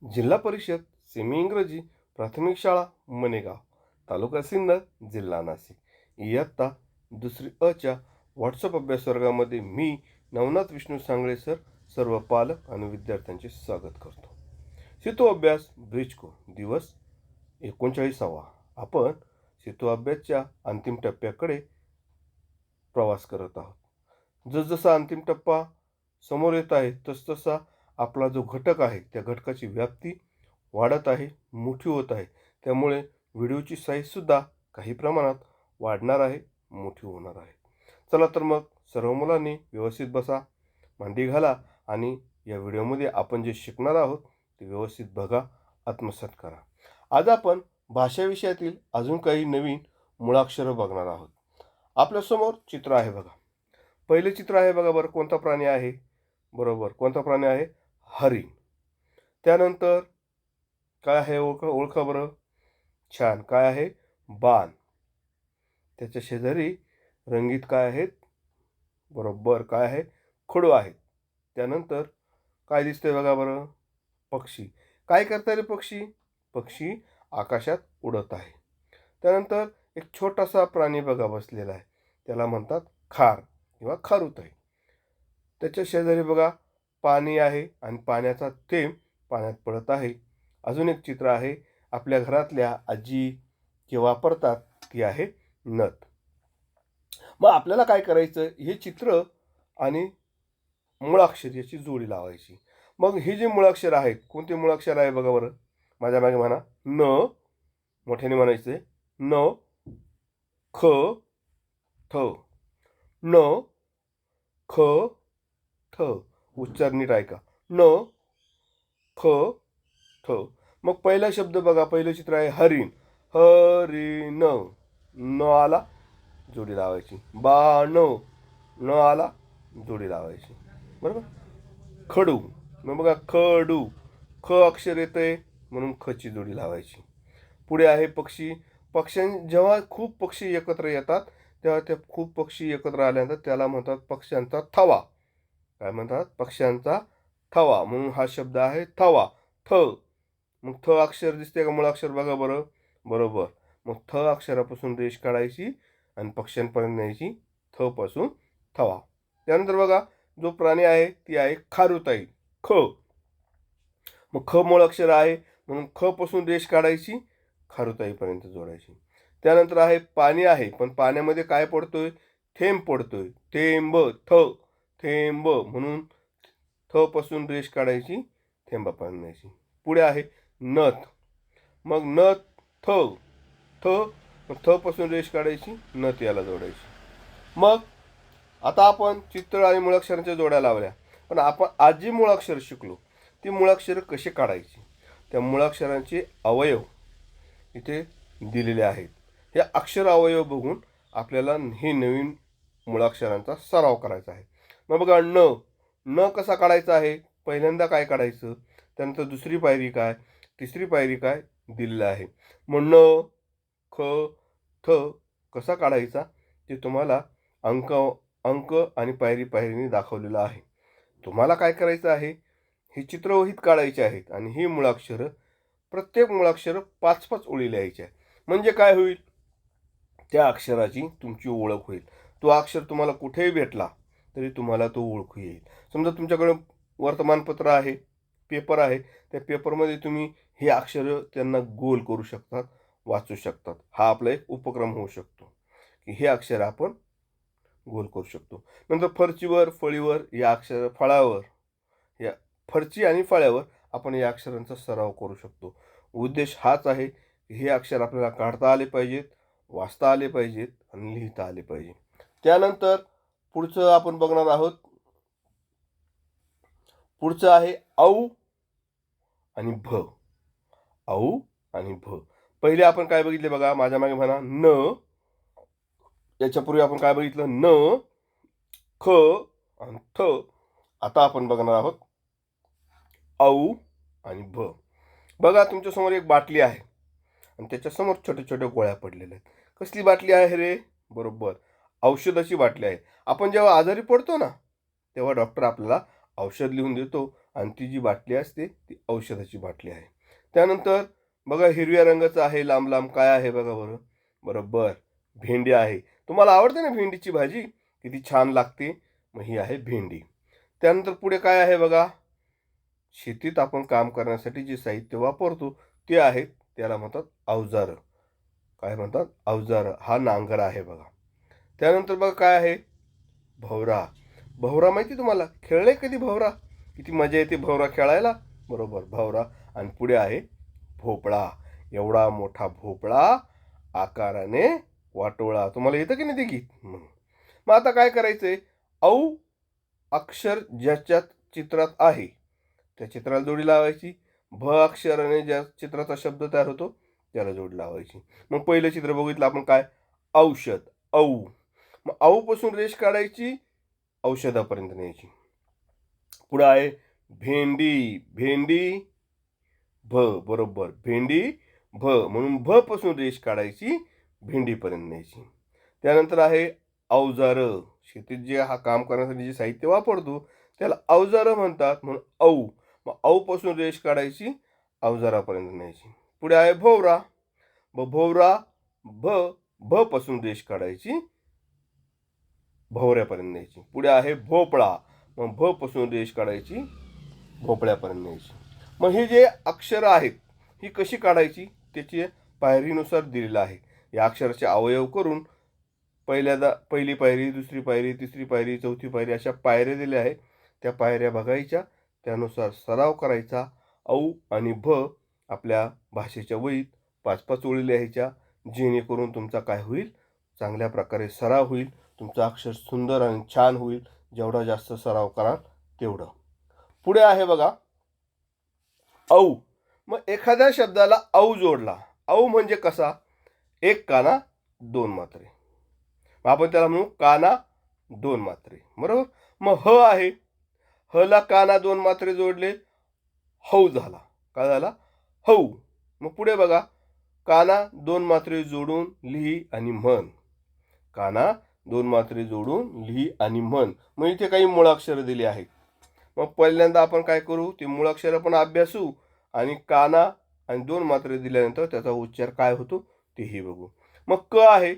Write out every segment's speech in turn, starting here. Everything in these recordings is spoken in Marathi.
जिल्हा परिषद सेमी इंग्रजी प्राथमिक शाळा मनेगाव, तालुका सिन्नर, जिल्हा नाशिक. इयत्ता दुसरी अच्या व्हॉट्सअप अभ्यास वर्गामध्ये मी नवनाथ विष्णू सांगळे सर सर्व पालक आणि विद्यार्थ्यांचे स्वागत करतो. सेतू अभ्यास ब्रिजको दिवस 39वा. आपण सेतू अभ्यासच्या अंतिम टप्प्याकडे प्रवास करत आहोत. जसजसा अंतिम टप्पा समोर येत आहे तसतसा आपला जो घटक आहे त्या घटकाची व्याप्ती वाढत आहे, मोठी होत आहे. त्यामुळे व्हिडिओची साईजसुद्धा काही प्रमाणात वाढणार आहे, मोठी होणार आहे. चला तर मग सर्व मुलांनी व्यवस्थित बसा, मांडी घाला आणि या व्हिडिओमध्ये आपण जे शिकणार आहोत ते व्यवस्थित बघा, आत्मसात करा. आज आपण भाषा विषयातील अजून काही नवीन मुळाक्षरं बघणार आहोत. आपल्यासमोर चित्र आहे बघा. पहिले चित्र आहे बघा बरं, कोणता प्राणी आहे? बरोबर, कोणता प्राणी आहे? हरिण. त्यानंतर काय आहे? ओळखा बरं. छान, काय आहे? बाण. त्याच्या शेजारी रंगीत काय आहेत? बरोबर, काय आहे? खडू आहेत. त्यानंतर काय दिसतंय बघा बरं? पक्षी. काय करताय रे पक्षी? पक्षी आकाशात उडत आहे. त्यानंतर एक छोटासा प्राणी बघा बसलेला आहे, त्याला म्हणतात खार किंवा खारुताई. त्याच्या शेजारी बघा पाणी आहे आणि पाण्याचा थेंब पाण्यात पडत आहे. अजून एक चित्र आहे, आपल्या घरातल्या आजी जे वापरतात ती आहे नथ. मग आपल्याला काय करायचं? हे चित्र आणि मुळाक्षर याची जोडी लावायची. मग ही जी मुळाक्षर आहेत, कोणते मुळाक्षर आहे बघा बरं? माझ्या मागे म्हणा. न, मोठ्याने म्हणायचं. न, ख, ठ. न, ख, ठ. उच्चार नीट ऐका. न, ख, ठ. मग पहिला शब्द बघा, पहिलं चित्र आहे हरिण. हरिण. न आला, जोडी लावायची. बाण. न आला, जोडी लावायची. बरोबर. खडू. मग बघा खडू. ख अक्षर येतंय म्हणून खची जोडी लावायची. पुढे आहे पक्षी. जेव्हा खूप पक्षी एकत्र येतात तेव्हा ते खूप पक्षी एकत्र आल्यानंतर त्याला म्हणतात पक्ष्यांचा थवा. काय म्हणतात? पक्ष्यांचा थवा. म्हणून हा शब्द आहे थवा. थ. मग थ अक्षर दिसते का? मुळाक्षर बघा बरं. बरोबर. मग थ अक्षरापासून रेष काढायची आणि पक्ष्यांपर्यंत न्यायची. थ पासून थवा. त्यानंतर बघा जो प्राणी आहे ती आहे खारुताई. ख. मग ख मुळाक्षर आहे म्हणून ख पासून रेष काढायची, खारुताईपर्यंत जोडायची. त्यानंतर आहे पाणी आहे, पण पाण्यामध्ये काय पडतोय? थेंब पडतोय. थेंब. थ. थेंब म्हणून थ पासून रेष काढायची, थेंबापर्यंत न्यायची. पुढे आहे नथ. मग नथ. थ. थ. मग थ पासून रेष काढायची, नथ याला जोडायची. मग आता आपण चित्र आणि मुळाक्षरांच्या जोड्या लावल्या, पण आपण आज जी मुळाक्षर शिकलो ती मुळाक्षर कशी काढायची? त्या मुळाक्षरांचे अवयव इथे दिलेले आहेत. हे अक्षर अवयव बघून आपल्याला हे नवीन मुळाक्षरांचा सराव करायचा आहे. मग बघा न. न कसा काढायचा आहे? पहिल्यांदा काय काढायचं, त्यानंतर दुसरी पायरी काय, तिसरी पायरी काय दिलेलं आहे. मग न, ख, थ कसा काढायचा ते तुम्हाला अंक अंक आणि पायरी पायरीने दाखवलेलं आहे. तुम्हाला काय करायचं आहे? ही चित्रवहीत काढायची आहेत आणि ही मुळाक्षरं प्रत्येक मुळाक्षरं 5-5 ओळी लिहायची आहे. म्हणजे काय होईल? त्या अक्षराची तुमची ओळख होईल. तो अक्षर तुम्हाला कुठेही भेटला तरी तुम्हाला तो ओळखू येईल. समजा तुमच्याकडे वर्तमानपत्र आहे, पेपर आहे, त्या पेपरमध्ये तुम्ही हे अक्षरं त्यांना गोल करू शकतात, वाचू शकतात. हा आपला एक उपक्रम होऊ शकतो की हे अक्षर आपण गोल करू शकतो. नंतर फरचीवर, फळीवर या अक्षर, फळावर, या फरची आणि फळ्यावर आपण या अक्षरांचा सराव करू शकतो. उद्देश हाच आहे की हे अक्षर आपल्याला काढता आले पाहिजेत, वाचता आले पाहिजेत आणि लिहिता आले पाहिजे. त्यानंतर पुढचं आपण बघणार आहोत. पुढचं आहे औ आणि भ. औ आणि भ. पहिले आपण काय बघितले बघा, माझ्या मागे म्हणा. न. याच्यापूर्वी आपण काय बघितलं? न, ख आणि थ. आता आपण बघणार आहोत औ आणि भ. बघा तुमच्यासमोर एक बाटली आहे आणि त्याच्यासमोर छोट्या छोट्या गोळ्या पडलेल्या आहेत. कसली बाटली आहे रे? बरोबर, औषधाची बाटली आहे. आपण जेव्हा आजारी पडतो ना तेव्हा डॉक्टर आपल्याला औषध लिहून देतो आणि ती जी बाटली असते ती औषधाची बाटली आहे. त्यानंतर बघा हिरव्या रंगाचं आहे, लांब लांब काय आहे बघा बरं. बरोबर, भेंडी आहे. तुम्हाला आवडते ना भेंडीची भाजी, किती छान लागते. मग ही आहे भेंडी. त्यानंतर पुढे काय आहे बघा, शेतीत आपण काम करण्यासाठी जे साहित्य वापरतो ते आहेत, त्याला म्हणतात अवजारं. काय म्हणतात? अवजारं. हा नांगर आहे बघा. त्यानंतर बघा काय आहे, भवरा. भवरा माहिती तुम्हाला? खेळले कधी भवरा? किती मजा येते भवरा खेळायला. बरोबर, भवरा. आणि पुढे आहे भोपळा. एवढा मोठा भोपळा, आकाराने वाटोळा. तुम्हाला येतं की नाही ते गीत? मग आता काय करायचंय, औ अक्षर ज्याच्यात चित्रात आहे त्या चित्राला जोडी लावायची. भ अक्षराने ज्या चित्राचा शब्द तयार होतो त्याला जोडी लावायची. मग पहिलं चित्र बघितलं आपण काय, औषध, औ. मग औ पासून रेष काढायची, औषधापर्यंत न्यायची. पुढे आहे भेंडी. भेंडी भ. बरोबर, भेंडी भ. म्हणून भ पासून रेष काढायची, भेंडीपर्यंत न्यायची. त्यानंतर आहे अवजार. शेतीत जे हा काम करण्यासाठी जे साहित्य वापरतो त्याला अवजारं म्हणतात, म्हणून औ. मग औ पासून रेष काढायची, अवजारापर्यंत न्यायची. पुढे आहे भोवरा. भोवरा भ. भ पासून रेष काढायची, भोवऱ्यापर्यंत न्यायची. पुढे आहे भोपळा. मग भ पासून रेष काढायची, भोपळ्यापर्यंत न्यायची. मग ही जे अक्षरं आहेत ही कशी काढायची त्याची पायरीनुसार दिलेलं आहे. या अक्षराचे अवयव करून पहिली पायरी, दुसरी पायरी, तिसरी पायरी, चौथी पायरी अशा पायऱ्या दिल्या आहेत. त्या पायऱ्या बघायच्या, त्यानुसार सराव करायचा. औ आणि भ आपल्या भाषेच्या वहीत 5-5 ओळी लिहायच्या, जेणेकरून तुमचा काय होईल, चांगल्या प्रकारे सराव होईल. तुमचं अक्षर सुंदर आणि छान होईल. जेवढा जास्त सराव कराल तेवढं. पुढे आहे बघा औ. मग एखाद्या शब्दाला औ जोडला. औ म्हणजे कसा, एक काना दोन मात्रे. आपण त्याला म्हणू काना दोन मात्रे. बरोबर. मग ह आहे, ह ला काना दोन मात्रे जोडले, हौ झाला. काय झाला, हौ. मग पुढे बघा, काना दोन मात्रे जोडून लिही आणि म्हण. काना दोन मात्रे जोडून लिही आणि म्हण. मग इथे काही मुळाक्षरं दिली आहेत. मग पहिल्यांदा आपण काय करू, ते मुळाक्षर पण अभ्यासू आणि काना आणि दोन मात्रे दिल्यानंतर त्याचा उच्चार काय होतो तेही बघू. मग क आहे,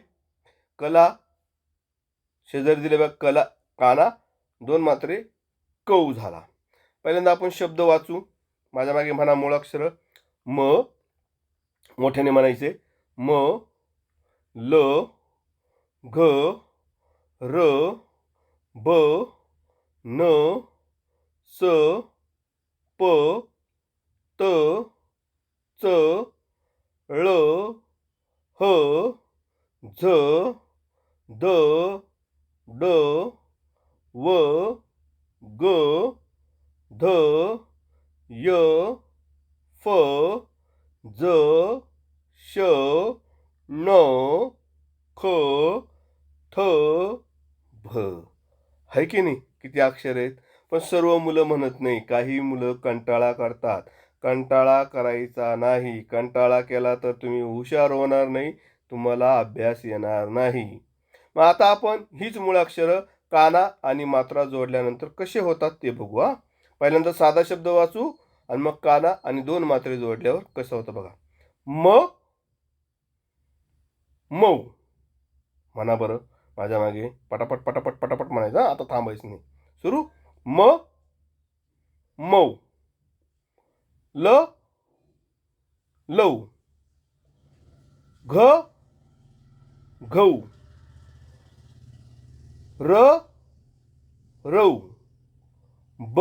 कला शेजारी दिले बघा, कला काना दोन मात्रे कौ झाला. पहिल्यांदा आपण शब्द वाचू. माझ्या मागे म्हणा मुळाक्षर. म मोठ्याने म्हणायचे, म, ल, घ, र, ब, न, स, प, त, च, ळ, ह, झ, द, ड, व, ग, ध, य, फ, ज, श, न, ख, थ, भ. आहे की नाही, किती अक्षर आहेत. पण सर्व मुलं म्हणत नाही. काही मुलं कंटाळा करतात. कंटाळा करायचा नाही. कंटाळा केला तर तुम्ही हुशार होणार नाही, तुम्हाला अभ्यास येणार नाही. मग आता आपण हीच मुळाक्षरं काना आणि मात्रा जोडल्यानंतर कसे होतात ते बघू. पहिल्यांदा साधा शब्द वाचू आणि मग काना आणि दोन मात्रे जोडल्यावर कसं होतं बघा. म, मऊ. म्हणा बरं माझ्या मागे, पटापट पटापट पटापट म्हणायचं. आता थांबायचं नाही. सुरू. म, मऊ. ल, लव. घ, घऊ. र, रऊ. ब,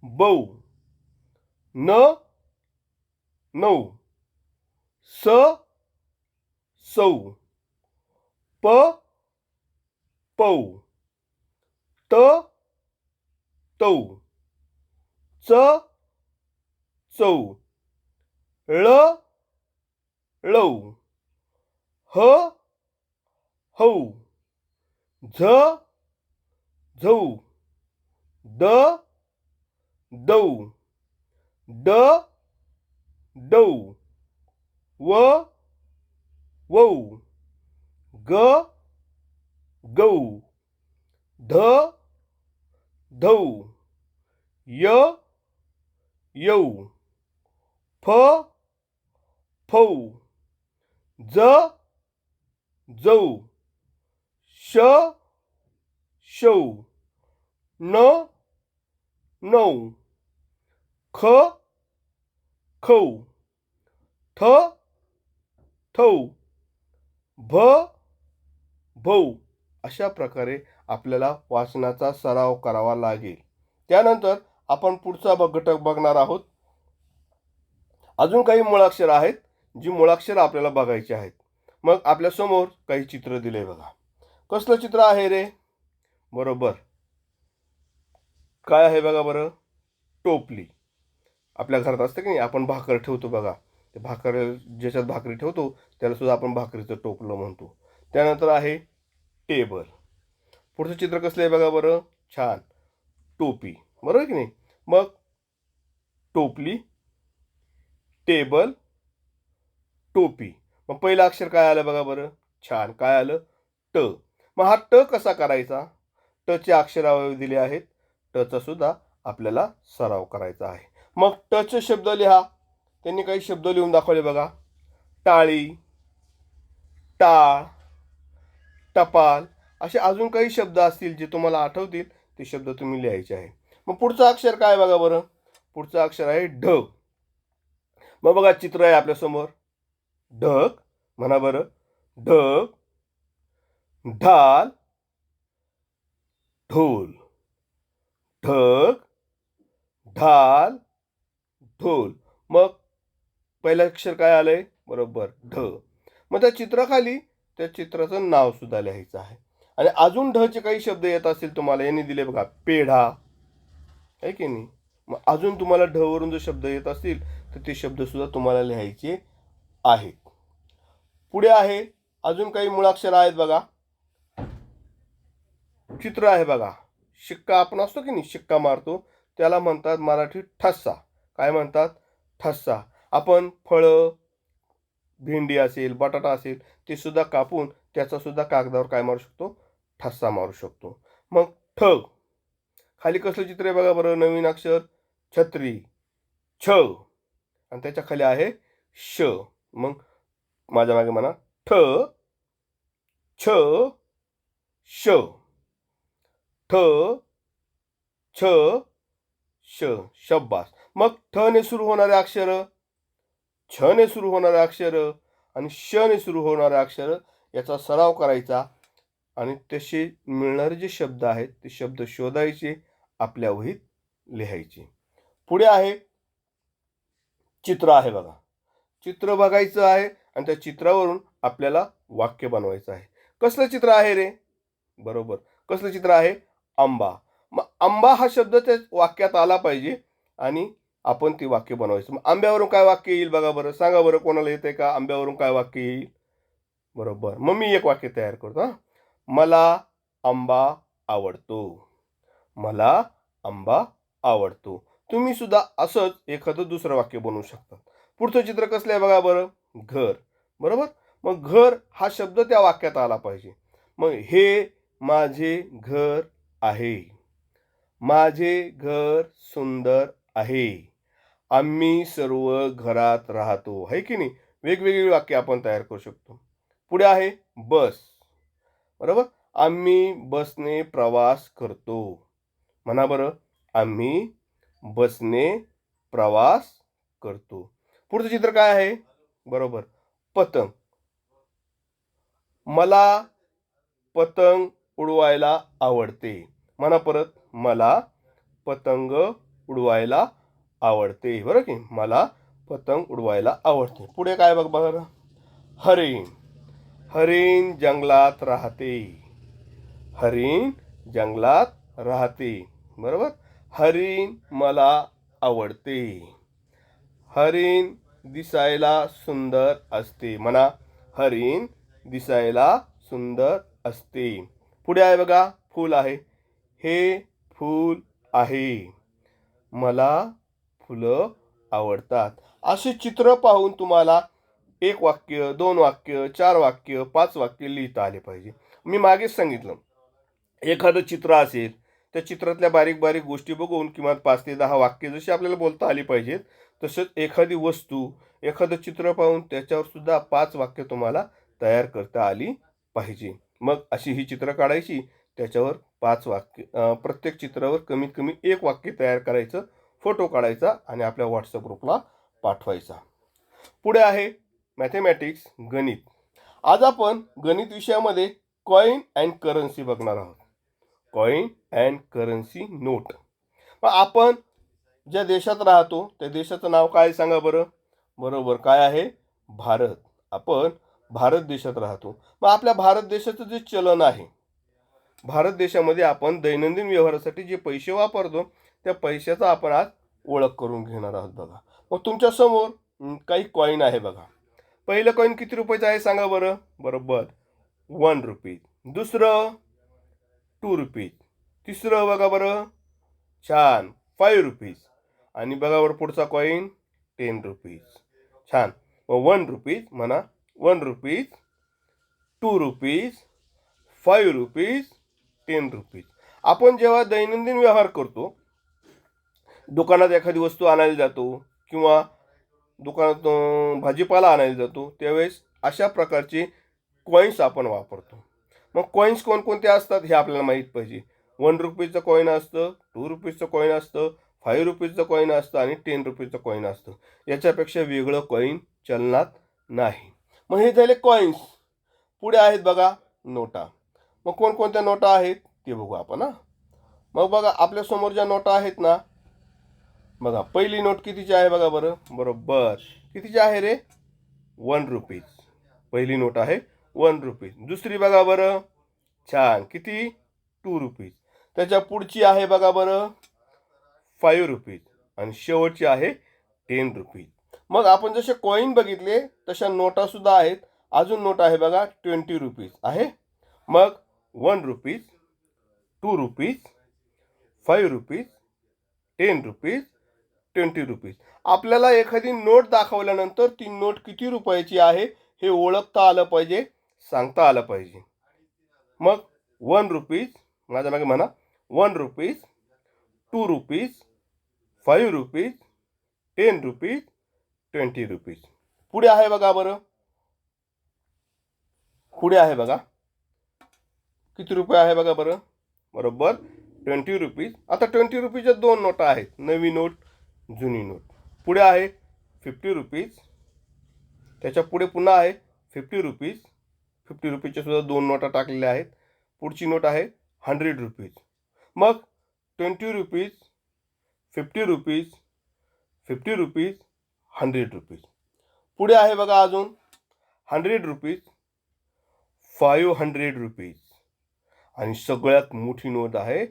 बऊ. न, नऊ. स, सौ. प, पौ. त, तौ. च, चौ. ळ, ळौ. ह, हौ. झ, झौ. द, दौ. ड, डौ. व, वौ. ग, गौ. ध, धौ. य यऊ, फ फौ, ज जऊ, श शौ, न नऊ, ख खौ, थ थौ, भ भौ. अशा प्रकारे आपल्याला वाचनाचा सराव करावा लागेल. त्यानंतर आपण पुढचा घटक बघणार आहोत. अजून काही मुळाक्षर आहेत जी मुळाक्षर आपल्याला बघायची आहेत. मग आपल्या समोर काही चित्र दिले बघा. कसलं चित्र आहे रे? बरोबर, काय आहे बघा बरं? टोपली. आपल्या घरात असते की नाही, आपण भाकर ठेवतो बघा, ते भाकर ज्याच्यात भाकरी ठेवतो त्याला सुद्धा आपण भाकरीचं टोपलं म्हणतो. त्यानंतर आहे टेबल. पुढचं चित्र कसलं आहे बघा बरं? छान, टोपी. बरोबर की नाही? मग टोपली, टेबल, टोपी. मग पहिलं अक्षर काय आलं बघा बरं? छान, काय आलं? ट. मग हा ट कसा करायचा? टचे अक्षरावळी दिले आहेत. टचा सुद्धा आपल्याला सराव करायचा आहे. मग टचे शब्द लिहा. त्यांनी काही शब्द लिहून दाखवले बघा. टाळी, टाळ, टपाल, असे अजून काही शब्द असतील जे तुम्हाला आठवतील ते शब्द तुम्ही लिहायचे आहे. मग पुढचं अक्षर काय बघा बरं? पुढचं अक्षर आहे ढ. मग बघा चित्र आहे आपल्यासमोर. ढग, म्हणा बरं. ढग, ढाल, ढोल. ढग, ढाल, ढोल. मग पहिलं अक्षर काय आलंय? बरोबर, ढ. मग त्या चित्राखाली त्या चित्राचं नाव सुद्धा लिहायचं आहे. आणि अजून ढचे काही शब्द येत असतील तुम्हाला, यांनी दिले बघा. पेढा आहे की नाही? मग अजून तुम्हाला ढ वरून जर शब्द येत असतील तर ते शब्द सुद्धा तुम्हाला लिहायचे आहेत. पुढे आहे अजून काही मुळाक्षर आहेत बघा. चित्र आहे बघा. शिक्का आपण असतो की नाही, शिक्का मारतो, त्याला म्हणतात मराठीत ठस्सा. काय म्हणतात? ठस्सा. आपण फळं, भेंडी असेल, बटाटा असेल, ते सुद्धा कापून त्याचा सुद्धा कागदावर काय मारू शकतो? ठस्सा मारू शकतो. मग ठ. खाली कसलं चित्र आहे बघा बरं? नवीन अक्षर छत्री, छ, आणि त्याच्या खाली आहे श. मग माझ्या मागे म्हणा. ठ, छ, श. ठ, छ, श. शब्बास. मग ठ ने सुरू होणारे अक्षर, छ ने सुरू होणारे अक्षर आणि श ने सुरू होणारे अक्षर याचा सराव करायचा आणि तसे मिळणारे जे शब्द आहेत ते शब्द शोधायचे, आपल्या वहीत लिहायचे. पुढे आहे चित्र आहे बघा. चित्र बघायचं आहे आणि त्या चित्रावरून आपल्याला वाक्य बनवायचं आहे. कसलं चित्र आहे रे? बरोबर, कसलं चित्र आहे? आंबा. मग आंबा हा शब्द त्या वाक्यात आला पाहिजे आणि आपण ती वाक्य बनवायचं. मग आंब्यावरून काय वाक्य येईल बघा बरं? सांगा बरं, कोणाला येतंय का? आंब्यावरून काय वाक्य येईल? बरोबर, मग मी एक वाक्य तयार करतो. हा, मला आंबा आवडतो. मला आंबा आवडतो. तुम्ही सुद्धा असंच एखादं दुसरं वाक्य बनवू शकता. पुढचं चित्र कसलं आहे बघा बरं? घर. बरोबर, मग घर हा शब्द त्या वाक्यात आला पाहिजे. मग हे माझे घर आहे. माझे घर सुंदर आहे. आम्ही सर्व घरात राहतो. आहे की नाही? वेगवेगळी वाक्य आपण तयार करू शकतो. पुढे आहे बस. बरोबर, आम्ही बसने प्रवास करतो. म्हणा बरं, आम्ही बसने प्रवास करतो. पुढचं चित्र काय आहे? बरोबर, पतंग. मला पतंग उडवायला आवडते. म्हणा परत, मला पतंग उडवायला आवडते. बरं की, मला पतंग उडवायला आवडते. पुढे काय बघ बघा, हरिण. हरिण जंगलात राहते. हरिण जंगलात राहते. बरोबर, हरिण मला आवडते. हरिण दिसायला सुंदर असते. म्हणा, हरिण दिसायला सुंदर असते. पुढे आहे बघा, फूल आहे. हे फूल आहे. मला फुलं आवडतात. असे चित्र पाहून तुम्हाला एक वाक्य, दोन वाक्य, चार वाक्य, 5 वाक्य लिहिता आले पाहिजे. मी मागेच सांगितलं, एखादं चित्र असेल त्या चित्रातल्या बारीक बारीक गोष्टी बघून किमान 5 ते 10 वाक्य जशी आपल्याला बोलता आली पाहिजेत, तसंच एखादी वस्तू, एखादं चित्र पाहून त्याच्यावर सुद्धा 5 वाक्य तुम्हाला तयार करता आली पाहिजे. मग अशी ही चित्र काढायची, त्याच्यावर 5 वाक्य, प्रत्येक चित्रावर कमीत कमी 1 वाक्य तयार करायचं, फोटो काढायचा आणि आपल्या व्हॉट्सअप ग्रुपला पाठवायचा. पुढे आहे मॅथेमॅटिक्स, गणित. आज आपण गणित विषयामध्ये कॉइन अँड करन्सी बघणार आहोत. Coin and currency note. मग आपण ज्या देशात राहतो त्या देशाचं नाव काय सांगा बरं? बरोबर, काय आहे? भारत. आपण भारत देशात राहतो. मग आपल्या भारत देशाचं जे चलन आहे, भारत देशामध्ये आपण दैनंदिन व्यवहारासाठी जे पैसे वापरतो त्या पैशाचा आपण आज ओळख करून घेणार आहोत. बघा, मग तुमच्या समोर काही कॉइन आहे. बघा, पहिलं कॉइन किती रुपयाचं आहे सांगा बरं? बरोबर, 1 रुपीज. दुसरं 2 रुपीज. तिसरं बघा बरं, छान, 5 रुपीज. आणि बघा बरं पुढचा कॉइन 10 रुपीज. छान. मग 1 रुपीज म्हणा, 1 रुपीज, 2 रुपीज, 5 रुपीज, 10 रुपीज. आपण जेव्हा दैनंदिन व्यवहार करतो, दुकानात एखादी वस्तू आणायला जातो किंवा दुकानात भाजीपाला आणायला जातो, त्यावेळेस अशा प्रकारचे कॉईन्स आपण वापरतो. मग कॉईन्स कोणकोणते असतात हे आपल्याला माहीत पाहिजे. 1 रुपीचं कॉईन असतं, 2 रुपीचं कॉईन असतं, 5 रुपीचं कॉईन असतं आणि 10 रुपीचं कॉईन असतं. याच्यापेक्षा वेगळं कॉईन चलनात नाही. मग हे झाले कॉईन्स. पुढे आहेत बघा नोटा. मग कोणकोणत्या नोटा आहेत ते बघू आपण. मग बघा आपल्यासमोर ज्या नोटा आहेत ना, बघा पहिली नोट कितीची आहे बघा बरं? बरोबर, कितीची आहे रे? 1 रुपीज. पहिली नोट आहे 1 रुपीज. दुसरी बघा बरं, छान, किती? 2 रुपीज. त्याच्या पुढची आहे बघा बरं 5 रुपीज आणि शेवटची आहे 10 रुपीज. मग आपण जसे कॉईन बघितले तशा नोटा सुद्धा आहेत. अजून नोट आहे बघा 20 रुपीज आहे. मग 1 rupees, 2 rupees, 5 rupees, 10 rupees, 20 rupees. आपल्याला एखादी नोट दाखवल्यानंतर ती नोट किती रुपयाची आहे हे ओळखता आलं पाहिजे, सांगता आलं पाहिजे. मग 1 रुपीज, माझ्या मागे म्हणा, 1 rupees, 2 rupees, 5 rupees, 10 rupees, 20 rupees. पुढे आहे बघा बरं, पुढे आहे बघा किती रुपये आहे बघा बरं? बरोबर, 20 रुपीज. आता 20 रुपीजच्या 2 नोटा आहेत, नवी नोट, जुनी नोट. पुढे आहे 50 रुपीज. त्याच्या पुढे पुन्हा आहे 50 रुपीज. 50 रुपीजच्या सुद्धा 2 नोटा टाकलेल्या आहेत. पुढची नोट आहे 100 रुपीज. मग 20 रुपीज, 50 रुपीज, 50 रुपीज, 100 रुपीज. पुढे आहे बघा अजून 100 रुपीज, 500 रुपीज आणि सगळ्यात मोठी नोट आहे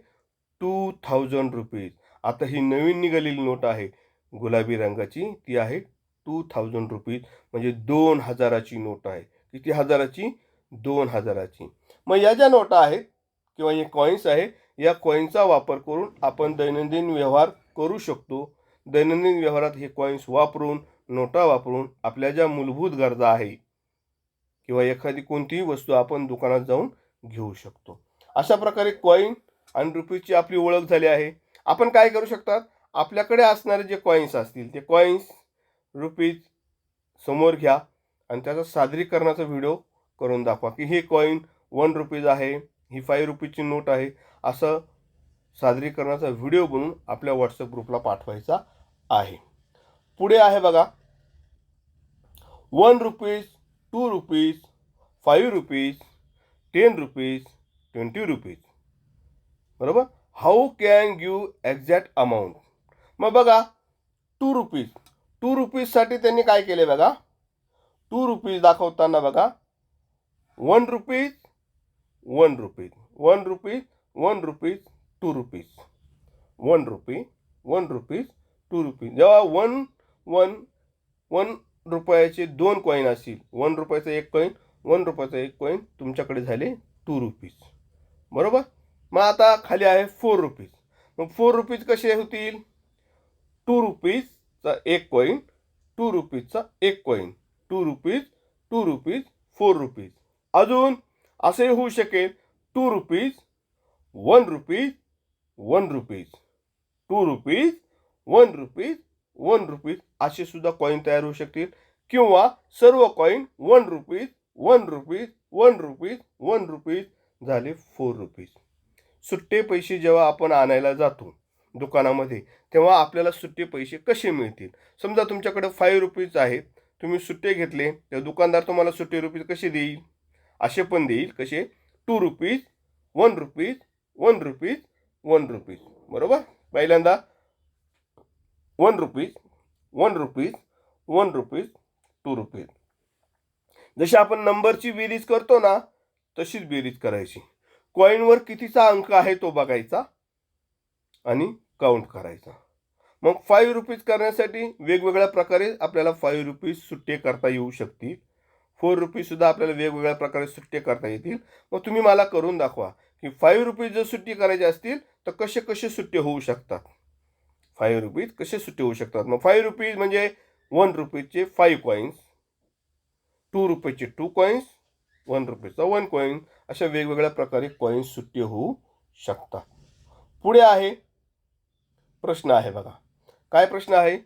2000 रुपीज. आता ही नवीन निघालेली नोट आहे गुलाबी रंगाची, ती आहे 2000 रुपीज, म्हणजे 2000ची नोट आहे. किती हजाराची? 2000ची. मग या ज्या नोटा आहेत किंवा हे कॉईन्स आहे, या कॉईनचा वापर करून आपण दैनंदिन व्यवहार करू शकतो. दैनंदिन व्यवहारात हे कॉईन्स वापरून, नोटा वापरून आपल्या ज्या मूलभूत गरजा आहे किंवा एखादी कोणतीही वस्तू आपण दुकानात जाऊन घेऊ शकतो. अशा प्रकारे कॉईन आणि रुपीजची आपली ओळख झाली आहे. आपण काय करू शकतात? आपल्याकडे असणारे जे कॉईन्स असतील ते कॉईन्स, रुपीज समोर घ्या आणि त्याचा सादरीकरणाचा व्हिडिओ करून दाखवा की हे कॉईन 1 रुपीज आहे, ही 5 रुपीजची नोट आहे. असं सादरीकरणाचा व्हिडिओ बनवून आपल्या व्हॉट्सअप ग्रुपला पाठवायचा आहे. पुढे आहे बघा 1 rupees, 2 rupees, 5 rupees, 10 rupees, 20 rupees. बरोबर. How can give exact amount. मग बघा 2 रुपीज, 2 रुपीजसाठी त्यांनी काय केले बघा? 2 रुपीज दाखवताना बघा 1 rupees, 1 rupees, 1 rupees, 1 rupees, 2 rupees, 1 RuPay, 1 rupees, 2 rupees. जेव्हा 1 रुपयाचे 2 कॉईन असतील, 1 रुपयाचा 1 कॉईन, 1 रुपयाचा 1 कॉईन, तुमच्याकडे झाले 2 रुपीज. बरोबर. मग आता खाली आहे 4 रुपीज. मग 4 रुपीज कसे होतील? 2 रुपीजचा 1 coin, 2 रुपीजचा 1 coin, 2 rupees, 2 rupees, 4 rupees. अजून असे होऊ शकेल 2 रुपीज, 1 रुपीज, ₹1, ₹2, ₹1, ₹1 असे सुद्धा कॉईन तयार होऊ शकतील किंवा सर्व कॉईन ₹1, ₹1, ₹1, ₹1 झाले ₹4. सुट्टे पैसे जेव्हा आपण आणायला जातो दुकानामध्ये तेव्हा आपल्याला सुट्टे पैसे कसे मिळतील? समजा तुमच्याकडे ₹5 आहेत, तुम्ही सुट्टे घेतले तर दुकानदार तुम्हाला सुट्टे रुपये कसे देईल? असे पण देईल कसे? ₹2, ₹1, ₹1, ₹1. बरोबर? पहिल्यांदा ₹1, ₹1, ₹1, ₹2. जशी आपण नंबरची बेरीज करतो ना तशीच बेरीज करायची. कॉईनवर कितीचा अंक आहे तो बघायचा आणि काउंट करायचा. मग ₹5 करण्यासाठी वेगवेगळ्या प्रकारे आपल्याला ₹5 सुट्टे करता येऊ शकतील. ₹4 सुद्धा आपल्याला वेगवेगळ्या प्रकारे सुट्टे करता येतील. मग तुम्ही मला करून दाखवा की ₹5 जर सुट्टी करायची असतील तर कसे कसे सुट्टे होऊ शकतात. ₹5 कसे सुट्टे होऊ शकतात? मग ₹5 म्हणजे ₹1चे 5 कॉईन्स, ₹2चे 2 कॉईन्स, ₹1चा 1 कॉईन अशा वेगवेगळ्या प्रकारे कॉईन्स सुट्टे होऊ शकतात. पुढे आहे प्रश्न आहे बघा. काय प्रश्न आहे?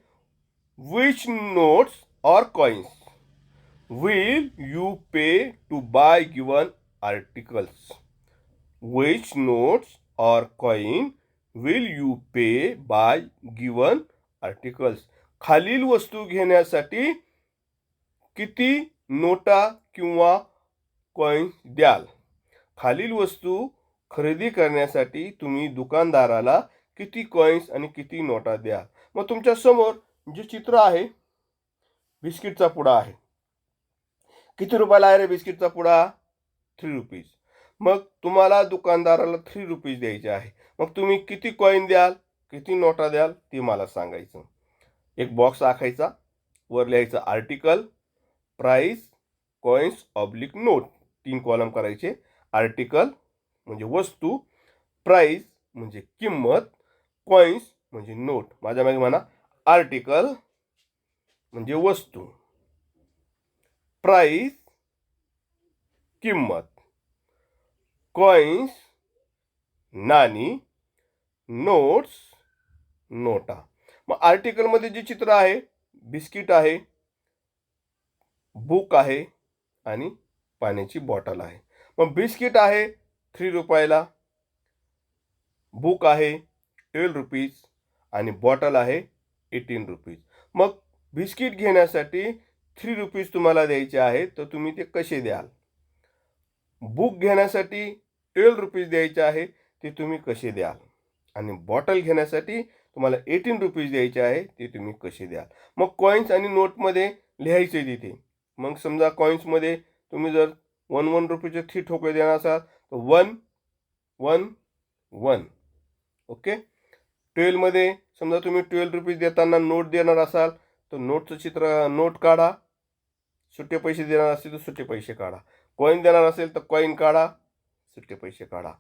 Which notes or coins will you pay to buy given articles? Which notes or coin will you pay buy given articles? खालील वस्तू घेण्यासाठी किती नोटा किंवा कॉईन्स द्याल? खालील वस्तू खरेदी करण्यासाठी तुम्ही दुकानदाराला किती कॉईन्स आणि किती नोटा द्याल? मग तुमच्या समोर जे चित्र आहे बिस्किटचा पुडा आहे. किती रुपयाला आहे रे बिस्किटचा पुडा? ₹3. मग तुम्हाला दुकानदाराला ₹3 द्यायचे आहे. मग तुम्ही किती कॉईन द्याल, किती नोटा द्याल ते मला सांगायचं. एक बॉक्स आखायचा, वर लिहायचं article, price, coins oblique note. 3 column करायचे. आर्टिकल म्हणजे वस्तू, प्राइस म्हणजे किंमत, कॉईन्स म्हणजे नोट. माझ्या मागे म्हणा, आर्टिकल म्हणजे वस्तू, प्राइस किंमत, कॉईन्स नाणी, नोट्स नोटा. मग आर्टिकलमध्ये जे चित्र आहे बिस्किट आहे, बुक आहे आणि पाण्याची बॉटल आहे. मग बिस्किट आहे ₹3, बुक आहे ₹12 आणि बॉटल आहे ₹18. मग बिस्किट घेण्यासाठी ₹3 तुम्हाला द्यायचे आहेत तर तुम्ही ते कसे द्याल? बुक घेण्यासाठी ₹12 द्यायचे आहे ते तुम्ही कसे द्याल? आणि बॉटल घेण्यासाठी तुम्हाला ₹18 द्यायचे आहे ते तुम्ही कसे द्याल? मग कॉईन्स आणि नोटमध्ये लिहायचे तिथे. मग समजा कॉईन्समध्ये तुम्ही जर ₹1 3 ठोके देणार असाल तर 1 1 1. ओके. 12 मध्ये समजा तुम्ही ₹12 देताना नोट देणार असाल तर नोटचं चित्र, नोट काढा. सुट्टे पैसे देणार असतील तर सुट्टे पैसे काढा. कॉईन देणार असेल तर कॉईन काढा, सुट्टे पैसे काढा.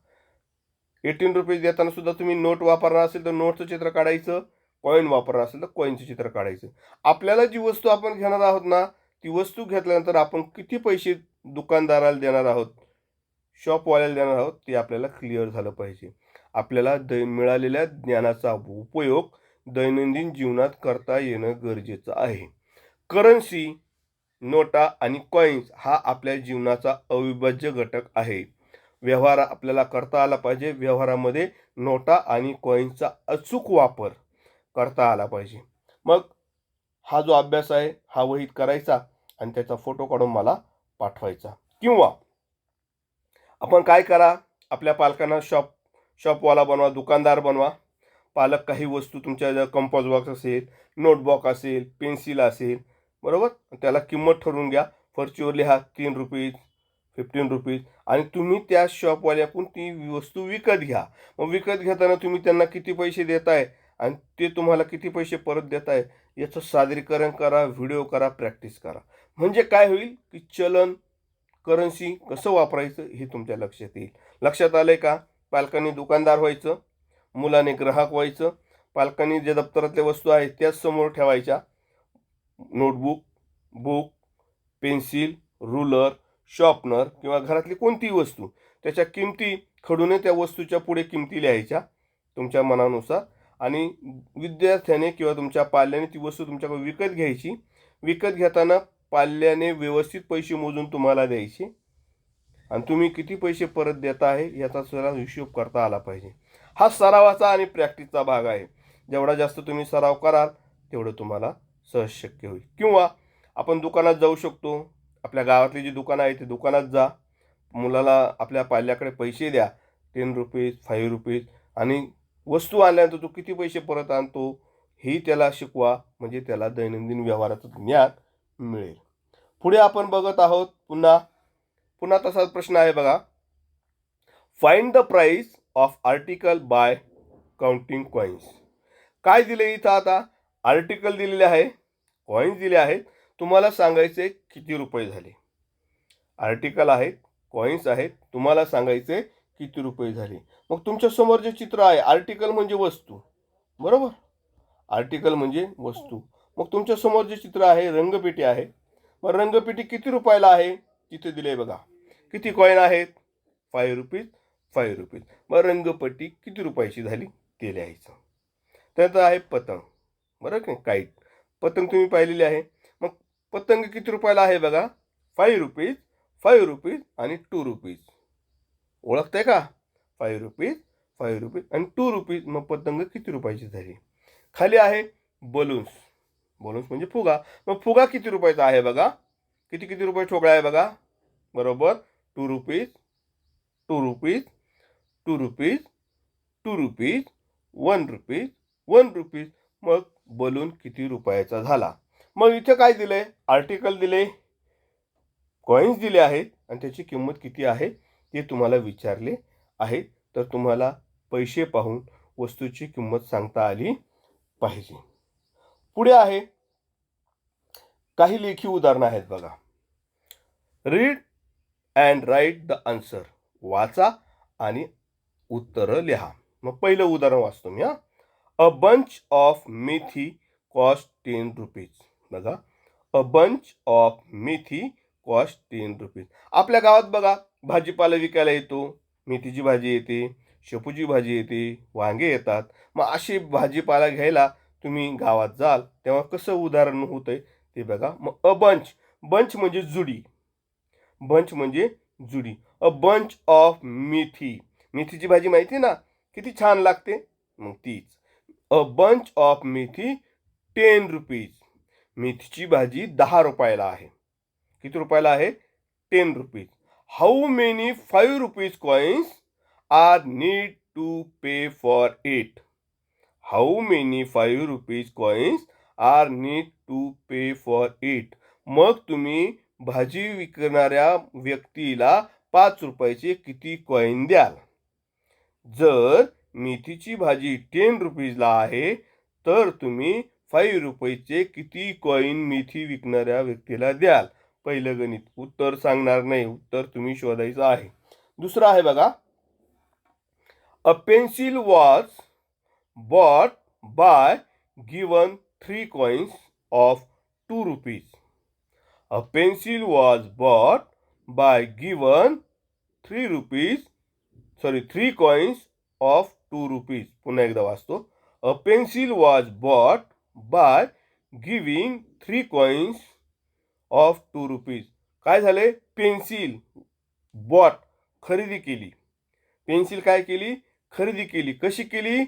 ₹18 देताना सुद्धा तुम्ही नोट वापरणार असेल तर नोटचं चित्र काढायचं, कॉईन वापरणार असेल तर कॉईनचं चित्र काढायचं. आपल्याला जी वस्तू आपण घेणार आहोत ना ती वस्तू घेतल्यानंतर आपण किती पैसे दुकानदाराला देणार आहोत, शॉपवाल्याला देणार आहोत ते आपल्याला क्लिअर झालं पाहिजे. आपल्याला मिळालेल्या ज्ञानाचा उपयोग दैनंदिन जीवनात करता येणं गरजेचं आहे. करन्सी, नोटा आणि कॉईन्स हा आपल्या जीवनाचा अविभाज्य घटक आहे. व्यवहार आपल्याला करता आला पाहिजे. व्यवहारामध्ये नोटा आणि कॉईन्सचा अचूक वापर करता आला पाहिजे. मग हा जो अभ्यास आहे हा वहीत करायचा आणि त्याचा फोटो काढून मला पाठवायचा. किंवा आपण काय करा, आपल्या पालकांना शॉपवाला बनवा, दुकानदार बनवा. पालक काही वस्तू तुमच्या कंपास बॉक्स असेल, नोटबॉक्स असेल, पेन्सिल असेल, बरोबर, त्याला किंमत ठरवून घ्या. फरशीवर लिहा ₹3, ₹15 आणि तुम्ही त्या शॉपवाल्याकडून ती वस्तू विकत घ्या. मग विकत घेताना तुम्ही त्यांना किती पैसे देताय आणि ते तुम्हाला किती पैसे परत देताय याचं सादरीकरण करा, व्हिडिओ करा, प्रॅक्टिस करा. म्हणजे काय होईल की चलन, करन्सी कसं वापरायचं हे तुमच्या लक्षात येईल. लक्षात आलंय का? पालकांनी दुकानदार व्हायचं, मुलाने ग्राहक व्हायचं. पालकांनी जे दप्तरातल्या वस्तू आहेत त्याच समोर ठेवायच्या. Notebook, book, pencil, ruler, sharpener किंवा घरातली कोणतीही वस्तू त्याच्या किमती खडूने त्या वस्तूच्या पुढे किमती लिहायच्या. तुमच्या मनानुसार, आणि विद्यार्थ्याने किंवा तुमच्या पाल्याने ती वस्तू तुमच्याकडे विकत घ्यायची. विकत घेताना पाल्याने व्यवस्थित पैसे मोजून तुम्हाला द्यायचे, आणि तुम्ही किती पैसे परत देता आहे याचा सुद्धा हिशोब करता आला पाहिजे. हा सरावाचा आणि प्रॅक्टिसचा भाग आहे. जेवढा जास्त तुम्ही सराव कराल तेवढं तुम्हाला सहज शक्य होईल. किंवा आपण दुकानात जाऊ शकतो. आपल्या गावातली जी दुकानं आहे ते दुकानात जा, मुलाला आपल्या पाल्याकडे पैसे द्या, 10 रुपीज 5 रुपीज, आणि वस्तू आणल्यानंतर तो किती पैसे परत आणतो हेही त्याला शिकवा, म्हणजे त्याला दैनंदिन व्यवहाराचं ज्ञान मिळेल. पुढे आपण बघत आहोत पुन्हा पुन्हा तसाच प्रश्न आहे बघा. Find the price of article by counting coins. काय दिले इथं आता? आर्टिकल दिलेले आहे, कॉइन्स दिले आहेत, तुम्हाला सांगायचे किती रुपये झाले. आर्टिकल आहेत, कॉइन्स आहेत, तुम्हाला सांगायचे किती रुपये झाले. मग तुमच्या समोर जे चित्र आहे, आर्टिकल म्हणजे वस्तू, बरोबर, आर्टिकल म्हणजे वस्तू. मग तुमच्या समोर जे चित्र आहे रंगपेटी आहे. मग रंगपेटी किती रुपयाला आहे तिथे दिले बघा. किती कॉईन आहेत? 5 रुपीज 5 रुपीज. मग रंगपेटी किती रुपयाची झाली ते लिहायचं. त्यानंतर आहे पतंग, बरं की काईट. पतंग तुम्ही पाहिलेली आहे. मग पतंग किती रुपयाला आहे बघा? 5 रुपीज 5 रुपीज आणि 2 रुपीज. ओळखताय का? 5 रुपीज 5 रुपीज आणि 2 रुपीज. मग पतंग किती रुपयाची झाली. खाली आहे बलून्स. बलून्स म्हणजे फुगा. मग फुगा किती रुपयाचा आहे बघा. किती किती रुपये ठोकळा आहे बघा. बरोबर, 2 rupees 2 rupees 2 rupees 2 rupees 1 rupees 1 rupees. मग बलून किती रुपयाचा झाला. मग इथे काय दिलंय? आर्टिकल दिले, कॉइन्स दिले आहेत, आणि त्याची किंमत किती आहे ते तुम्हाला विचारले आहे. तर तुम्हाला पैसे पाहून वस्तूची किंमत सांगता आली पाहिजे. पुढे आहे काही लेखी उदाहरणं आहेत बघा. Read and write the answer. वाचा आणि उत्तरं लिहा. मग पहिलं उदाहरण वाचतो मी. A bunch of methi cost 10 rupees. बघा, a bunch of methi cost 10 rupees. आपल्या गावात बघा भाजीपाला विकायला येतो. मेथीची भाजी येते, शेपूची भाजी येते, वांगे येतात. मग अशी भाजीपाला घ्यायला तुम्ही गावात जाल तेव्हा कसं उदाहरण होतंय ते बघा. मग अ बंच, बंच म्हणजे जुडी, बंच म्हणजे जुडी. अ बंच ऑफ मेथी, मेथीची भाजी माहिती ना किती छान लागते, मग तीच. A bunch of methi 10 rupees. मेथीची भाजी 10 रुपयाला आहे. किती रुपयाला आहे? 10 rupees. How many 5 rupees coins are need to pay for it. How many 5 rupees coins are need to pay for it. मग तुम्ही भाजी विकणाऱ्या व्यक्तीला 5 रुपयाचे किती कॉईन द्याल. जर मेथीची भाजी 10 रुपीजला आहे तर तुम्ही 5 रुपयाचे किती कॉईन मेथी विकणाऱ्या व्यक्तीला द्याल. पहिलं गणित. उत्तर सांगणार नाही, उत्तर तुम्ही शोधायचं आहे. दुसरं आहे बघा. A pencil was bought by given 3 coins of 2 rupees. A pencil was bought by given 3 rupees, 3 coins of 2 rupees. पुन्हा एकदा वाचतो. A pencil was bought by giving 3 coins of 2 rupees. काय झाले? पेन्सिल बॉट, खरेदी केली. पेन्सिल काय केली? खरेदी केली. कशी केली?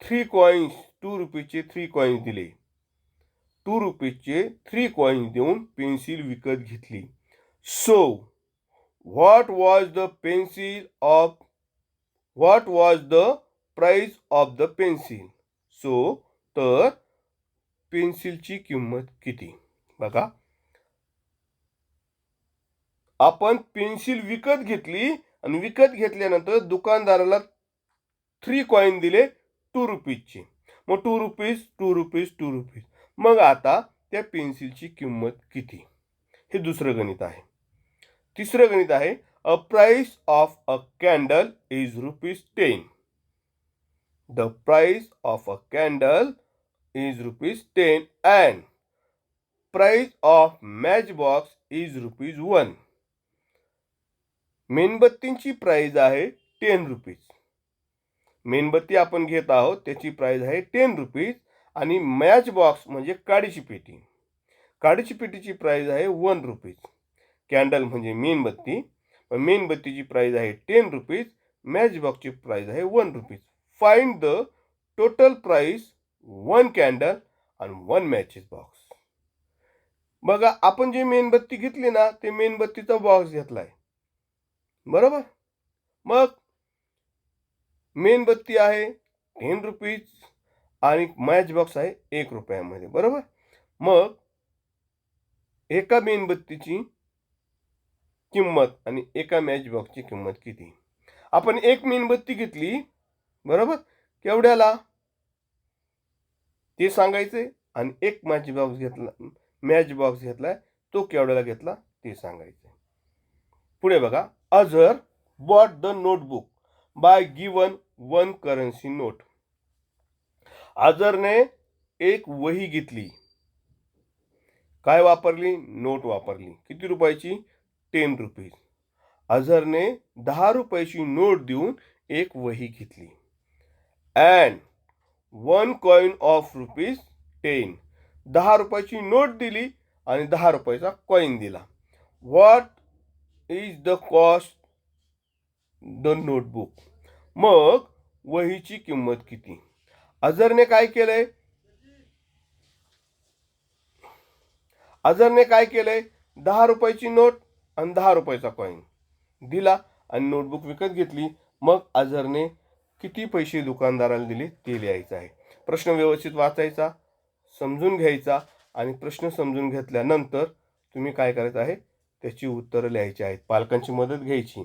3 कॉइन्स, 2 रुपीचे 3 कॉइन्स दिले. 2 रुपीचे 3 कॉइन्स देऊन पेन्सिल विकत घेतली. So what was the pencil of, what was the price of the pencil. So तर पेन्सिलची किंमत किती. बघा, आपण पेन्सिल विकत घेतली आणि विकत घेतल्यानंतर दुकानदाराला 3 कॉईन दिले 2 रुपीजचे. मग 2 रुपीज 2 रुपीज 2 रुपीज. मग आता त्या पेन्सिलची किंमत किती. हे दुसरं गणित आहे. तिसरं गणित आहे. A price of a candle is ₹10. The price of a candle is ₹10 and price of match box is ₹1. मेणबत्तींची प्राइस आहे 10 रुपीज. मेणबत्ती आपण घेत आहोत त्याची प्राईस आहे 10 रुपीज आणि मॅच बॉक्स म्हणजे काडीची पेटी, काडीची पेटीची प्राईस आहे 1 रुपीज. कॅन्डल म्हणजे मेणबत्ती, मेणबत्तीची प्राईस आहे 10 रुपीज, मॅच बॉक्सची प्राईस आहे 1 rupees. Find the total price 1 candle आणि 1 मॅचेस बॉक्स. बघा आपण जे मेणबत्ती घेतली ना ते मेणबत्तीचा बॉक्स घेतलाय, बरोबर. मग मेणबत्ती आहे 10 रुपीज आणि मॅच बॉक्स आहे 1 रुपयामध्ये, बरोबर. मग एका मेणबत्तीची किंमत आणि एका मॅच बॉक्सची किंमत किती? आपण एक मेणबत्ती घेतली, बरोबर, केवढ्याला ते सांगायचे आणि एक मॅच बॉक्स घेतलाय तो केवढ्याला घेतला ते सांगायचे. पुढे बघा, Azhar bought the notebook by given 1 currency note. अझरने एक वही घेतली, काय वापरली? नोट वापरली. किती रुपयाची? 10 रुपीज. अझरने 10 रुपयाची नोट देऊन एक वही घेतली. And 1 coin of rupees 10. 10 रुपयाची नोट दिली आणि 10 रुपयाचा कॉइन दिला. What is the cost the notebook. मग वहीची किंमत किती? अझरने काय केलंय? अझरने काय केलंय? 10 रुपयाची नोट आणि 10 रुपयाचा कॉइन दिला आणि नोटबुक विकत घेतली. मग अझरने किती पैसे दुकानदाराला दिले ते लिहायचं आहे. प्रश्न व्यवस्थित वाचायचा, समजून घ्यायचा आणि प्रश्न समजून घेतल्यानंतर तुम्ही काय करायचं आहे त्याची उत्तरं लिहायची आहेत. पालकांची मदत घ्यायची,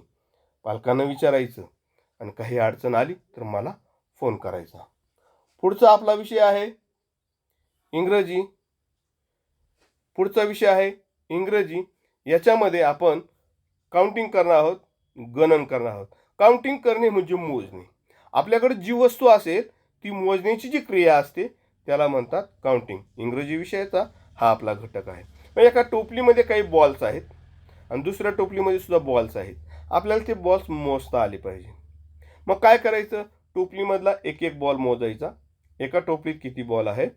पालकांना विचारायचं आणि काही अडचण आली तर मला फोन करायचा. पुढचा आपला विषय आहे इंग्रजी. पुढचा विषय आहे इंग्रजी. याच्यामध्ये आपण काउंटिंग करणार आहोत, गणन करणार आहोत. काउंटिंग करणे म्हणजे मोजणे. आपल्याकडे जी वस्तू असेल ती मोजण्याची जी क्रिया असते त्याला म्हणतात काउंटिंग. इंग्रजी विषयाचा हा आपला घटक आहे. मग एका टोपलीमध्ये काही बॉल्स आहेत आणि दुसऱ्या टोपलीमध्ये सुद्धा बॉल्स आहेत. आपल्याला ते बॉल्स मोजता आले पाहिजे. मग काय करायचं? टोपलीमधला एक एक बॉल मोजायचा. एका टोपलीत किती बॉल आहे,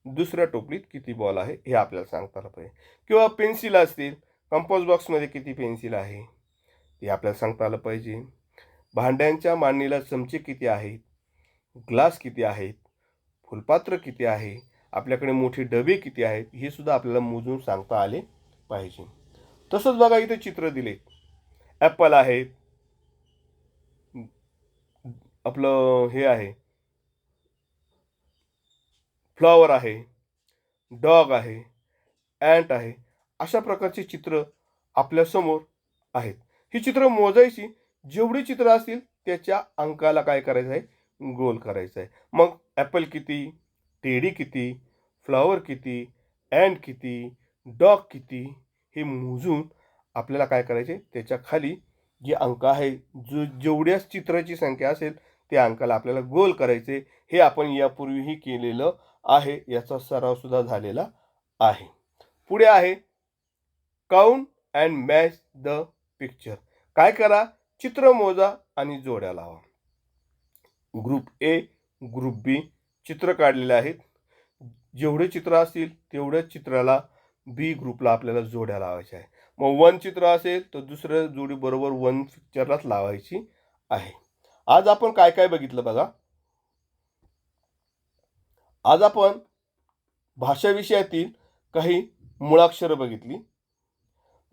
दुसऱ्या टोपलीत किती बॉल आहे हे आपल्याला सांगता आलं पाहिजे. किंवा पेन्सिल असतील, कंपोस्ट बॉक्समध्ये किती पेन्सिल आहे ते आपल्याला सांगता आलं पाहिजे. भांड्यांच्या मांडणीला चमचे किती आहेत, ग्लास किती आहेत, फुलपात्र किती आहे, आपल्याकडे मोठे डबे किती आहेत हे सुद्धा आपल्याला मोजून सांगता आले पाहिजे. तसंच बघा इथे चित्र दिले. ॲपल आहेत, आपलं हे आहे फ्लॉवर आहे, डॉग आहे, अँट आहे. अशा प्रकारची चित्र आपल्यासमोर आहेत. ही चित्र मोजायची. जेवढी चित्र असतील त्याच्या अंकाला काय करायचं आहे? गोल करायचं आहे. मग ॲपल किती, टेडी किती, फ्लॉवर किती, अँट किती, डॉग किती हे मोजून आपल्याला काय करायचे? त्याच्या खाली जे अंक आहे, जेवढ्या चित्राची संख्या असेल त्या अंकाला आपल्याला गोल करायचे. हे आपण यापूर्वीही केलेलं आहे, याचा सराव सुद्धा झालेला आहे. पुढे आहे count and match the picture. काय करा? चित्र मोजा आणि जोड्या लावा. ग्रुप ए, ग्रुप बी चित्र काढलेले आहेत. जेवढे चित्र असतील तेवढ्याच चित्राला बी ग्रुपला आपल्याला जोड्या लावायच्या आहे. मग 1 चित्र असेल तर दुसऱ्या जोडी बरोबर 1 पिक्चरलाच लावायची आहे. आज आपण काय काय बघितलं बघा. आज आपण भाषा विषयातील काही मुळाक्षरं बघितली.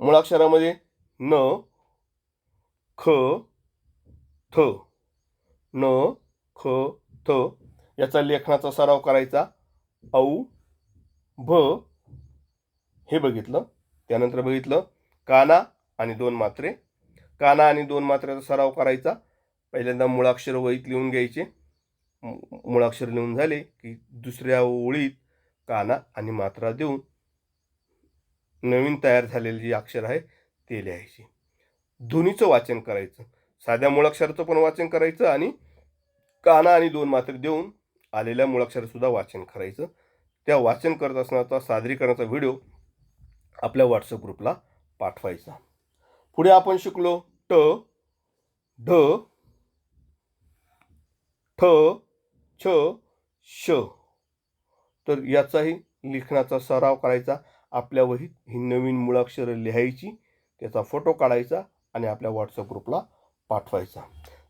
मुळाक्षरामध्ये न, ख, थ, न, ख, थ याचा लेखनाचा सराव करायचा. औ, भ हे बघितलं. त्यानंतर बघितलं काना आणि 2 मात्रे. काना आणि 2 मात्रेचा सराव करायचा. पहिल्यांदा मुळाक्षर वहीत लिहून घ्यायचे. मुळाक्षर लिहून झाले की दुसऱ्या ओळीत काना आणि मात्रा देऊन नवीन तयार झालेले जे अक्षर आहे ते लिहायचे. ध्वनीचं वाचन करायचं. साध्या मुळाक्षराचं पण वाचन करायचं आणि काना आणि 2 मात्रे देऊन आलेल्या मुळाक्षराचं सुद्धा वाचन करायचं. त्या वाचन करत असतानाचा सादरीकरणाचा व्हिडिओ आपल्या व्हॉट्सअप ग्रुपला पाठवायचा. पुढे आपण शिकलो ट, ढ, ठ छ श. तर याचाही लिखाणाचा सराव करायचा. आपल्या वहीत ही नवीन मुळाक्षरं लिहायची, त्याचा फोटो काढायचा आणि आपल्या व्हॉट्सअप ग्रुपला पाठवायचा.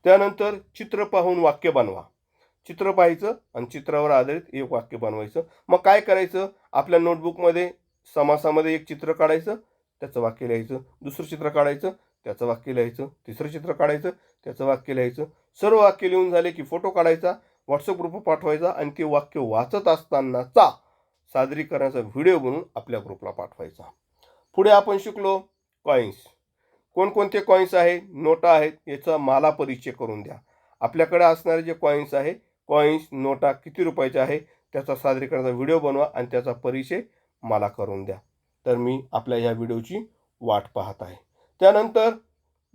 त्यानंतर चित्र पाहून वाक्य बनवा. चित्र पाहायचं आणि चित्रावर आधारित एक वाक्य बनवायचं. मग काय करायचं, आपल्या नोटबुकमध्ये समासामध्ये एक चित्र काढायचं, त्याचं वाक्य लिहायचं. दुसरं चित्र काढायचं, त्याचं वाक्य लिहायचं. तिसरं चित्र काढायचं, त्याचं वाक्य लिहायचं. सर्व वाक्य लिहून झाले की फोटो काढायचा, व्हॉट्सअप ग्रुपवर पाठवायचा आणि ते वाक्य वाचत असतानाचा सादरीकरणाचा व्हिडिओ बनवून आपल्या ग्रुपला पाठवायचा. पुढे आपण शिकलो कॉईन्स. कोणकोणते कॉईन्स आहे, नोटा आहेत, याचा मला परिचय करून द्या. आपल्याकडे असणारे जे कॉईन्स आहे, कॉईन्स नोटा किती रुपयाचे आहे, त्याचा सादरीकरणाचा व्हिडिओ बनवा आणि त्याचा परिचय मला करून द्या. तर मी आपल्या ह्या व्हिडिओची वाट पाहत आहे. त्यानंतर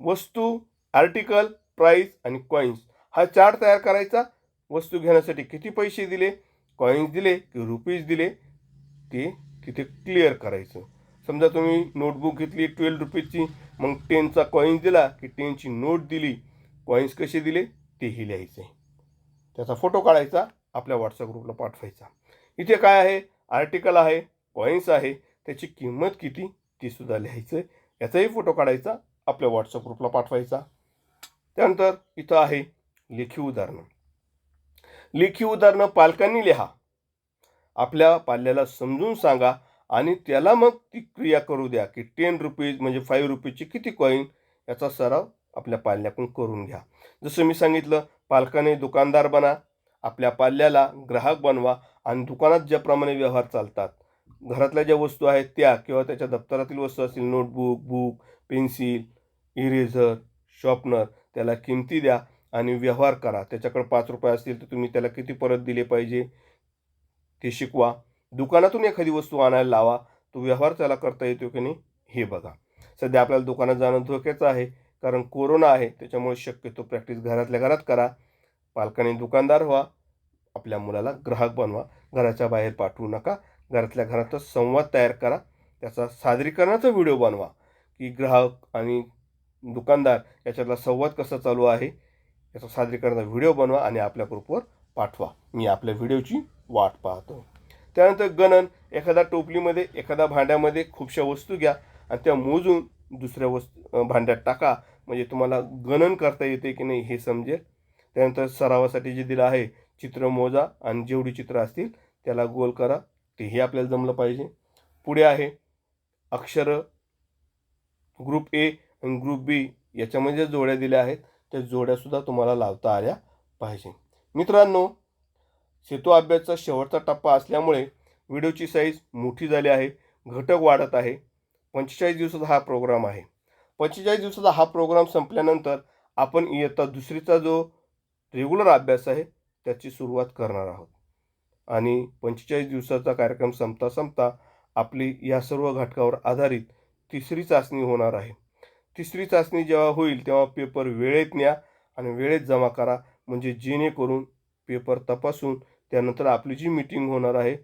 वस्तू, आर्टिकल, प्राईस आणि कॉईन्स हा चार्ट तयार करायचा. वस्तू घेण्यासाठी किती पैसे दिले, कॉईन्स दिले की रुपीज दिले, ते तिथे क्लिअर करायचं. समजा तुम्ही नोटबुक घेतली 12 रुपीजची, मग 10चा कॉईन्स दिला की 10ची नोट दिली, कॉईन्स कसे दिले तेही लिहायचे. त्याचा फोटो काढायचा, आपल्या व्हॉट्सअप ग्रुपला पाठवायचा. इथे काय आहे, आर्टिकल आहे, कॉईन्स आहे, त्याची किंमत किती ती सुद्धा लिहायचं. याचाही फोटो काढायचा, आपल्या व्हॉट्सअप ग्रुपला पाठवायचा. त्यानंतर इथं आहे लेखी उदाहरणं. लेखी उदाहरणं पालकांनी लिहा. आपल्या पाल्याला समजून सांगा आणि त्याला मग ती क्रिया करू द्या की 10 रुपीज म्हणजे 5 रुपीजची किती कॉईन, याचा सराव आपल्या पाल्याकडून करून घ्या. जसं मी सांगितलं, पालकाने दुकानदार बना, आपल्या पाल्याला ग्राहक बनवा आणि दुकानात ज्याप्रमाणे व्यवहार चालतात, घरातल्या ज्या वस्तू आहेत त्या किंवा त्याच्या दप्तरातील वस्तू असतील, notebook, book, pencil, eraser, sharpener, त्याला किमती द्या आणि व्यवहार करा. त्याच्याकडे 5 रुपये असतील तर तुम्ही त्याला किती परत दिले पाहिजे ते शिकवा. दुकानातून एखादी वस्तू आणायला लावा, तो व्यवहार त्याला करता येतो की नाही हे बघा. सध्या आपल्याला दुकानात जाणं धोक्याचं आहे, कारण कोरोना आहे, त्याच्यामुळे शक्यतो प्रॅक्टिस घरातल्या घरात करा. पालकांनी दुकानदार व्हा, आपल्या मुलाला ग्राहक बनवा, घराच्या बाहेर पाठवू नका. घरातल्या घरातच संवाद तयार करा, त्याचा सादरीकरणाचा व्हिडिओ बनवा की ग्राहक आणि दुकानदार याच्यातला संवाद कसा चालू आहे, याचा सादरीकरणाचा व्हिडिओ बनवा आणि आपल्या ग्रुपवर पाठवा. मी आपल्या व्हिडिओची वाट पाहतो. त्यानंतर गणन. एखाद्या टोपलीमध्ये, एखाद्या भांड्यामध्ये खूपशा वस्तू घ्या आणि त्या मोजून दुसऱ्या भांड्यात टाका, म्हणजे तुम्हाला गणन करता येते की नाही हे समजेल. त्यानंतर सरावासाठी जे दिलं आहे, चित्र मोजा आणि जेवढी चित्र असतील त्याला गोल करा, तेही आपल्याला जमलं पाहिजे. पुढे आहे अक्षरं. ग्रुप ए आणि ग्रुप बी याच्यामध्ये जोड्या दिल्या आहेत, त्या जोड्यासुद्धा तुम्हाला लावता आल्या पाहिजे. मित्रांनो, सेतू अभ्यासचा शेवटचा टप्पा असल्यामुळे व्हिडिओची साईज मोठी झाली आहे, घटक वाढत आहे. 45 दिवसाचा हा प्रोग्राम आहे. 45 दिवसाचा हा प्रोग्राम संपल्यानंतर आपण इयत्ता दुसरीचा जो रेग्युलर अभ्यास आहे त्याची सुरुवात करणार आहोत आणि 45 दिवसाचा कार्यक्रम संपता संपता आपली या सर्व घटकावर आधारित तिसरी चाचणी होणार आहे. तिसरी चाचणी जेव्हा होईल तेव्हा पेपर वेळेत न्या आणि वेळेत जमा करा, म्हणजे जेणेकरून पेपर तपासून त्यानंतर आपली जी मीटिंग होणार आहे,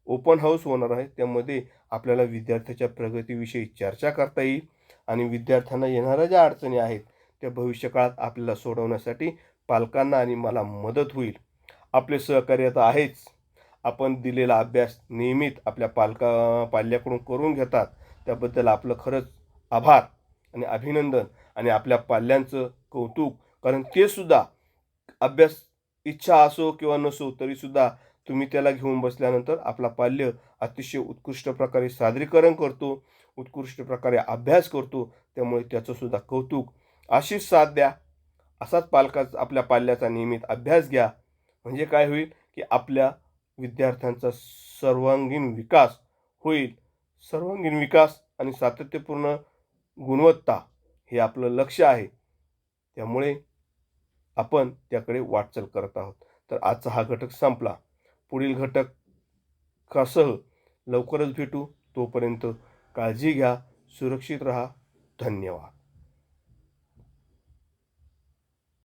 ओपन हाऊस होणार आहे, त्यामध्ये आपल्याला विद्यार्थ्याच्या प्रगतीविषयी चर्चा करता येईल आणि विद्यार्थ्यांना येणाऱ्या ज्या अडचणी आहेत त्या भविष्यकाळात आपल्याला सोडवण्यासाठी पालकांना आणि मला मदत होईल. आपले सहकार्य तर आहेच. आपण दिलेला अभ्यास नियमित आपल्या पाल्याकडून करून घेतात, त्याबद्दल आपलं खरंच आभार आणि अभिनंदन आणि आपल्या पाल्यांचं कौतुक. कारण ते सुद्धा अभ्यास इच्छा असो किंवा नसो तरीसुद्धा तुम्ही त्याला घेऊन बसल्यानंतर आपला पाल्य अतिशय उत्कृष्ट प्रकारे सादरीकरण करतो, उत्कृष्ट प्रकारे अभ्यास करतो. त्यामुळे त्याचंसुद्धा कौतुक. अशीच साथ द्या, असाच आपल्या पाल्याचा नियमित अभ्यास घ्या. म्हणजे काय होईल की आपल्या विद्यार्थ्यांचा सर्वांगीण विकास होईल. सर्वांगीण विकास आणि सातत्यपूर्ण गुणवत्ता हे आपलं लक्ष आहे. त्यामुळे आपण त्याकडे वाटचाल करत आहोत. तर आजचा हा घटक संपला. पुढील घटकासह लवकरच भेटू. तोपर्यंत काळजी घ्या, सुरक्षित राहा. धन्यवाद.